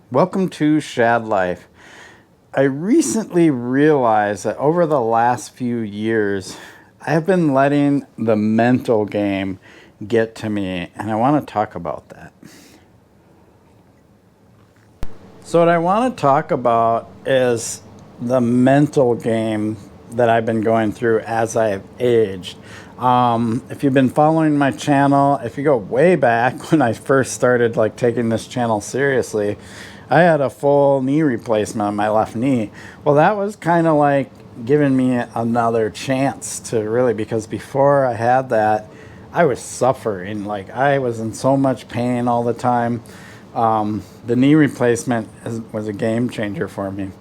Welcome to Shad Life. I recently realized that over the last few years, I have been letting the mental game get to me, and I want to talk about that. So, what I want to talk about is the mental game that I've been going through as I've aged. If you've been following my channel, if you go way back when I first started taking this channel seriously, I had a full knee replacement on my left knee. Well, that was kind of like giving me another chance to really, because before I had that, I was suffering. Like, I was in so much pain all the time. The knee replacement was a game changer for me.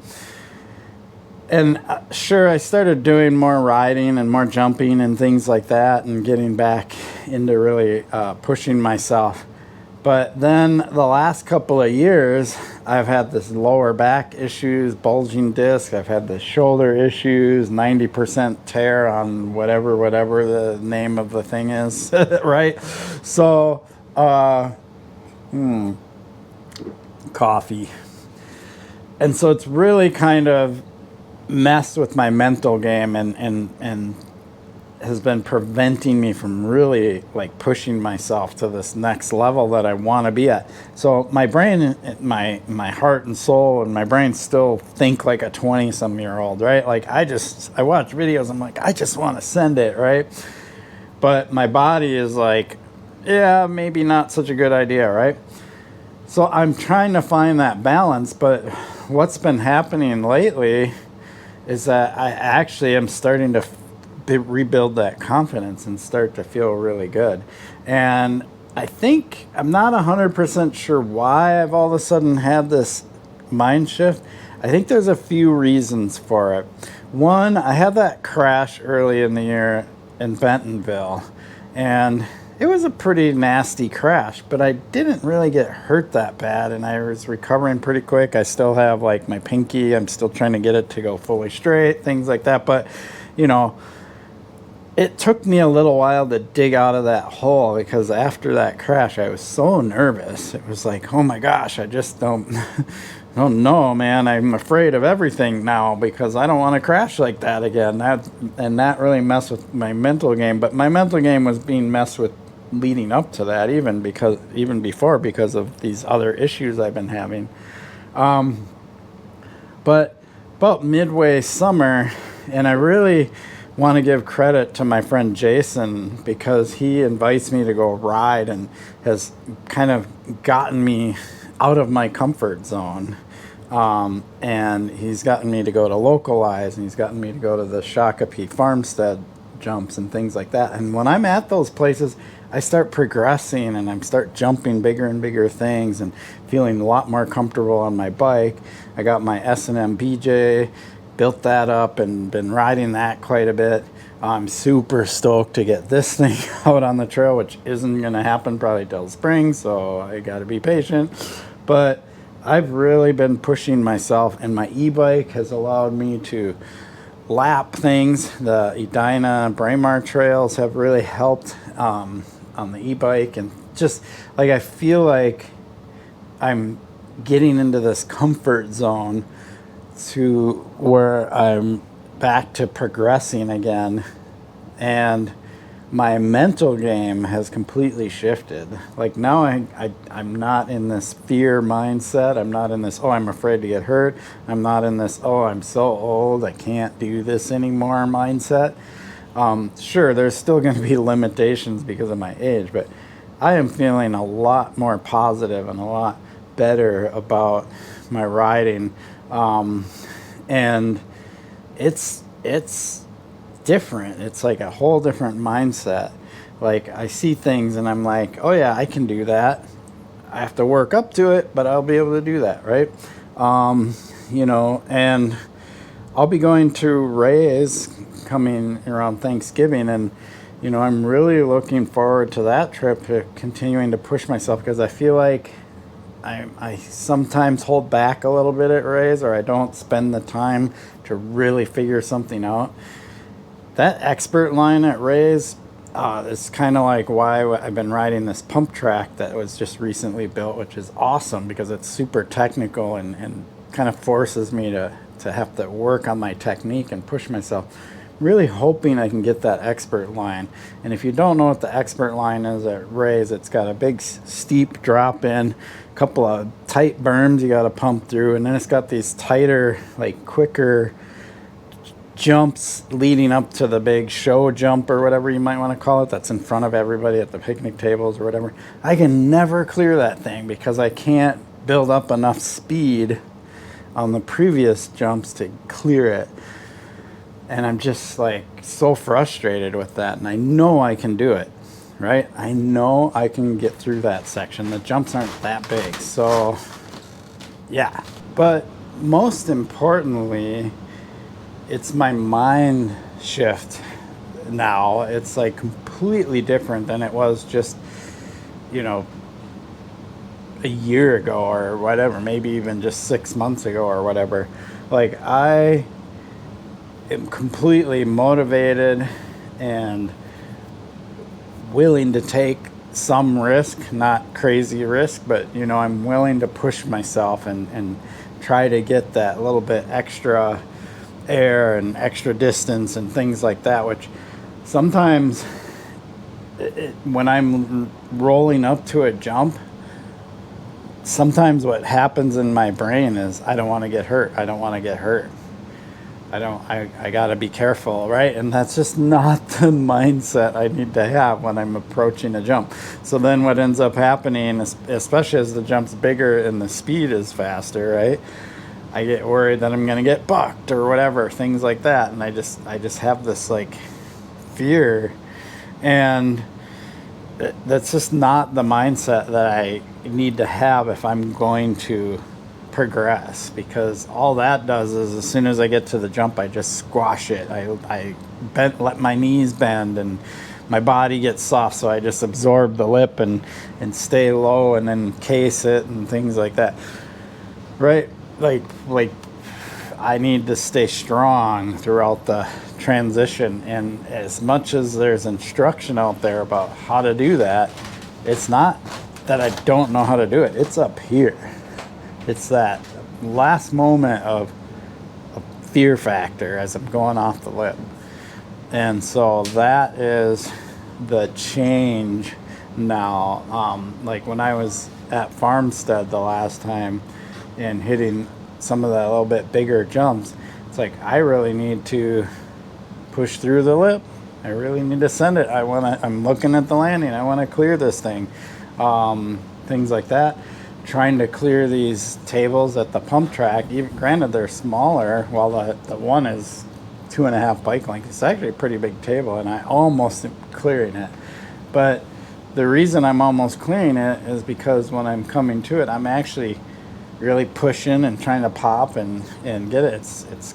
And sure, I started doing more riding and more jumping and things like that and getting back into really pushing myself. But then the last couple of years, I've had this lower back issues, bulging disc. I've had the shoulder issues, 90% tear on whatever the name of the thing is, right? So, coffee. And so it's really kind of messed with my mental game and has been preventing me from really pushing myself to this next level that I want to be at. So my brain, my heart and soul and my brain still think like a 20-some-year-old, right? I watch videos, I'm like, I just want to send it, right? But my body is like, yeah, maybe not such a good idea, right? So I'm trying to find that balance, but what's been happening lately is that I actually am starting to rebuild that confidence and start to feel really good. And I think I'm not 100% sure why I've all of a sudden had this mind shift. I think there's a few reasons for it. One, I had that crash early in the year in Bentonville, and it was a pretty nasty crash, but I didn't really get hurt that bad, and I was recovering pretty quick. I still have my pinky. I'm still trying to get it to go fully straight, things like that. But, it took me a little while to dig out of that hole, because after that crash, I was so nervous. It was like, oh my gosh, I just don't know, man. I'm afraid of everything now because I don't want to crash like that again. That really messed with my mental game. But my mental game was being messed with leading up to that, even before, because of these other issues I've been having. But about midway summer, and I really want to give credit to my friend Jason, because he invites me to go ride and has kind of gotten me out of my comfort zone. And he's gotten me to go to Localize, and he's gotten me to go to the Shakopee Farmstead jumps and things like that. And when I'm at those places, I start progressing and I start jumping bigger and bigger things and feeling a lot more comfortable on my bike. I got my S&M BJ, built that up and been riding that quite a bit. I'm super stoked to get this thing out on the trail, which isn't going to happen probably till spring, so I got to be patient. But I've really been pushing myself, and my e-bike has allowed me to lap things. The Edina Braemar trails have really helped on the e-bike, and just I feel like I'm getting into this comfort zone to where I'm back to progressing again, and my mental game has completely shifted. Now I'm not in this fear mindset. I'm not in this, oh, I'm afraid to get hurt. I'm not in this, oh, I'm so old, I can't do this anymore mindset. Sure, there's still going to be limitations because of my age, but I am feeling a lot more positive and a lot better about my riding. And it's different. It's like a whole different mindset. I see things and I'm like, oh yeah, I can do that. I have to work up to it, but I'll be able to do that, right? And I'll be going to Ray's coming around Thanksgiving, and I'm really looking forward to that trip, to continuing to push myself, because I feel like I sometimes hold back a little bit at Ray's, or I don't spend the time to really figure something out. That expert line at Ray's, it's kind of like why I've been riding this pump track that was just recently built, which is awesome because it's super technical and kind of forces me to have to work on my technique and push myself. Really hoping I can get that expert line. And if you don't know what the expert line is at Ray's, it's got a big steep drop in, a couple of tight berms you got to pump through, and then it's got these tighter, like quicker jumps leading up to the big show jump or whatever you might want to call it, that's in front of everybody at the picnic tables or whatever. I can never clear that thing because I can't build up enough speed on the previous jumps to clear it. And I'm just like so frustrated with that. And I know I can do it, right? I know I can get through that section. The jumps aren't that big. So yeah, but most importantly, it's my mind shift now. It's like completely different than it was just, you know, a year ago or whatever, maybe even just 6 months ago or whatever. Like I am completely motivated and willing to take some risk, not crazy risk, but you know, I'm willing to push myself and try to get that little bit extra air and extra distance and things like that, which sometimes when I'm rolling up to a jump, sometimes what happens in my brain is I don't want to get hurt. I don't want to get hurt. I got to be careful, right? And that's just not the mindset I need to have when I'm approaching a jump. So then what ends up happening, especially as the jump's bigger and the speed is faster, right? I get worried that I'm going to get bucked or whatever, things like that. And I just have this like fear, and that's just not the mindset that I need to have if I'm going to progress, because all that does is as soon as I get to the jump, I just squash it. I let my knees bend and my body gets soft, so I just absorb the lip and stay low and then case it and things like that, right? Like I need to stay strong throughout the transition, and as much as there's instruction out there about how to do that, it's not that I don't know how to do it. It's up here. It's that last moment of fear factor as I'm going off the lip. And so that is the change now. Like when I was at Farmstead the last time and hitting some of the little bit bigger jumps, it's like I really need to push through the lip. I really need to send it. I'm looking at the landing. I want to clear this thing. Things like that. Trying to clear these tables at the pump track, even granted they're smaller, while the one is 2.5 bike lengths. It's actually a pretty big table, and I almost am clearing it. But the reason I'm almost clearing it is because when I'm coming to it, I'm actually really pushing and trying to pop and get it. It's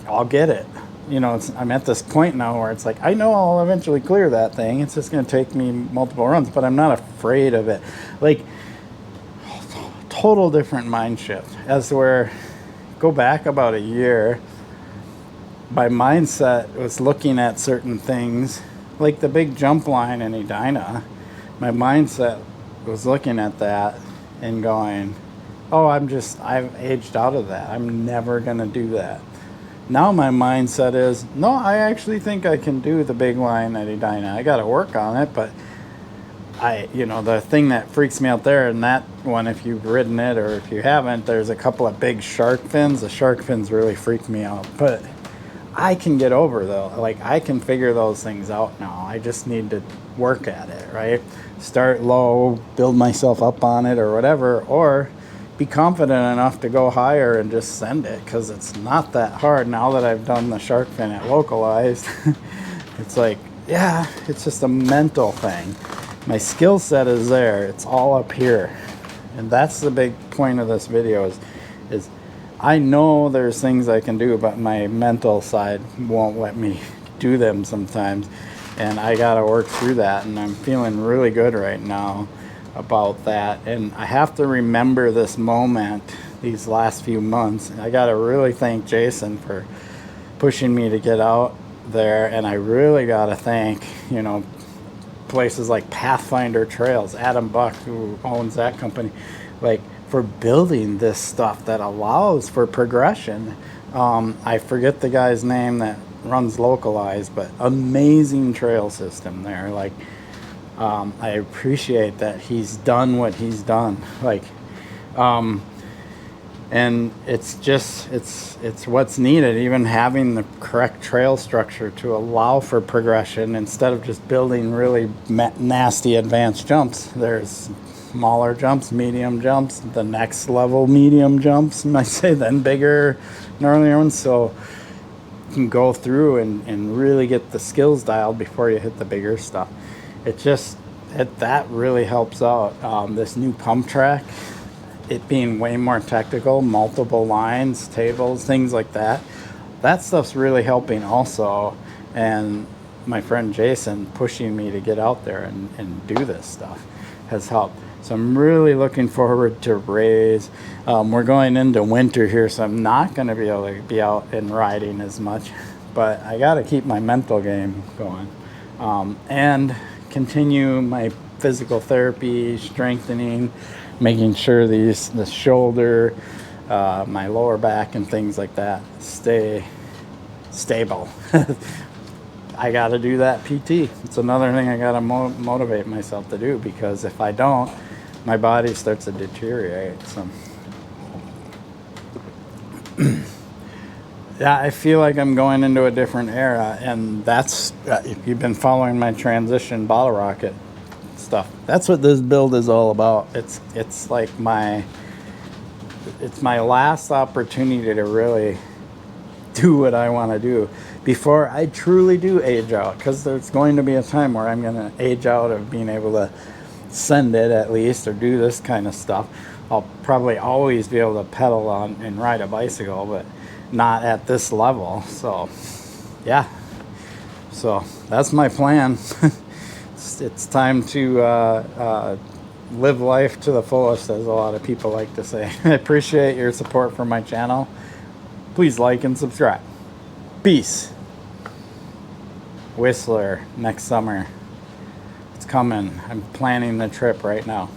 I'll get it. You know, I'm at this point now where it's like, I know I'll eventually clear that thing. It's just going to take me multiple runs, but I'm not afraid of it. Like, total different mind shift. As to where, go back about a year, my mindset was looking at certain things, like the big jump line in Edina. My mindset was looking at that and going, oh, I've aged out of that. I'm never going to do that. Now my mindset is, no, I actually think I can do the big line at Edina. I got to work on it, but the thing that freaks me out there, and that one, if you've ridden it or if you haven't, there's a couple of big shark fins. The shark fins really freak me out, but I can get over though. Like I can figure those things out now. I just need to work at it, right? Start low, build myself up on it or whatever, or be confident enough to go higher and just send it, because it's not that hard now that I've done the shark fin at localized. It's like, yeah, it's just a mental thing. My skill set is there. It's all up here. And that's the big point of this video is I know there's things I can do, but my mental side won't let me do them sometimes. And I got to work through that. And I'm feeling really good right now about that. And I have to remember this moment, these last few months. I got to really thank Jason for pushing me to get out there. And I really got to thank, places like Pathfinder Trails, Adam Buck, who owns that company, like for building this stuff that allows for progression. I forget the guy's name that runs Localized, but amazing trail system there. Like, I appreciate that he's done what he's done. Like, and it's just it's what's needed, even having the correct trail structure to allow for progression instead of just building really nasty advanced jumps. There's smaller jumps, medium jumps, the next level medium jumps, I might say, then bigger, gnarlier ones. So you can go through and really get the skills dialed before you hit the bigger stuff. That really helps out. This new pump track, it being way more technical, multiple lines, tables, things like that. That stuff's really helping also. And my friend Jason pushing me to get out there and do this stuff has helped. So I'm really looking forward to Rays. We're going into winter here, so I'm not going to be able to be out and riding as much. But I got to keep my mental game going. And continue my physical therapy, strengthening, making sure the shoulder, my lower back and things like that stay stable. I got to do that PT. It's another thing I got to motivate myself to do, because if I don't, my body starts to deteriorate. So yeah, I feel like I'm going into a different era, and that's, if you've been following my transition bottle rocket stuff, that's what this build is all about. It's like it's my last opportunity to really do what I want to do before I truly do age out, because there's going to be a time where I'm going to age out of being able to send it, at least, or do this kind of stuff. I'll probably always be able to pedal on and ride a bicycle, but not at this level. So yeah, so that's my plan. It's time to live life to the fullest, as a lot of people like to say. I appreciate your support for my channel. Please like and subscribe. Peace. Whistler next summer. It's coming. I'm planning the trip right now.